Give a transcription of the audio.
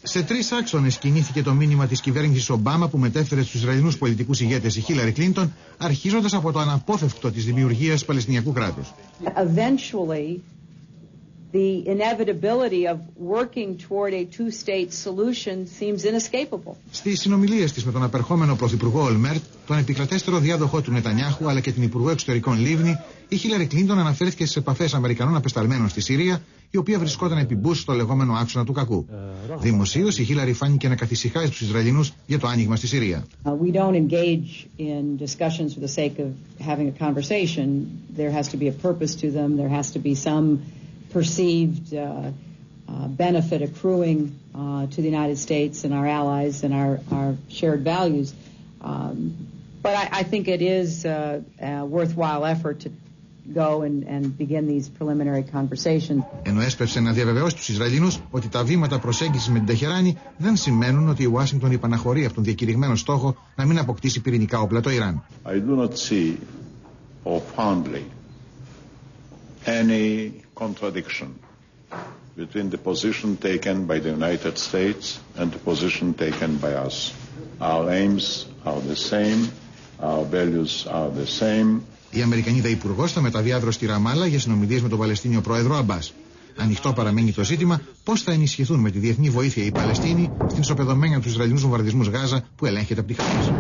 Σε 3 άξονες κινήθηκε το μήνυμα της κυβέρνησης Ομπάμα που μετέφερε στους Ισραηλινούς πολιτικούς ηγέτες η Χίλαρη Κλίντον, αρχίζοντας από το αναπόφευκτο της δημιουργίας Παλαιστινιακού κράτους. The inevitability of working toward a two-state solution seems inescapable. Στις συνομιλίες της με τον απερχόμενο πρωθυπουργό Ολμέρτ, τον επικρατέστερο διάδοχό του Νετανιάχου αλλά και την υπουργό εξωτερικών Λίβνη, η Χίλαρη Κλίντον αναφέρθηκε στις επαφές Αμερικανών απεσταλμένων στη Συρία, η οποία βρισκόταν επί Μπούς στο λεγόμενο άξονα του κακού. Δημοσίως, η Χίλαρη φάνηκε να καθησυχάζει τους Ισραηλινούς για το άνοιγμα στη Συρία. We don't engage in discussions for the sake of having a conversation. There has to be a purpose to them. There has to be some perceived benefit accruing to the United States and our allies and our shared values. But I think it is a worthwhile effort to go and begin these preliminary conversations. Ενώ έσπευσε να διαβεβαιώσει τους Ισραηλινούς ότι τα βήματα προσέγγισης με την Τεχεράνη δεν σημαίνουν ότι η Ουάσιγκτον υπαναχωρεί από τον διακηρυγμένο στόχο να μην αποκτήσει πυρηνικά όπλα το Ιράν. I do not see profoundly any contradiction between the position taken by the United States and the position taken by us. Our aims are the same, our values are the same. Η Αμερικανίδα υπουργός θα μεταβεί αύριο στη Ραμάλα για συνομιλίες με τον Παλαιστίνιο πρόεδρο Αμπάς. Ανοιχτό παραμένει το ζήτημα πώς θα ενισχυθούν με τη διεθνή βοήθεια οι Παλαιστίνοι στην ισοπεδωμένη από τους Ισραηλινούς βομβαρδισμούς Γάζα που ελέγχεται από τη Χαμάς.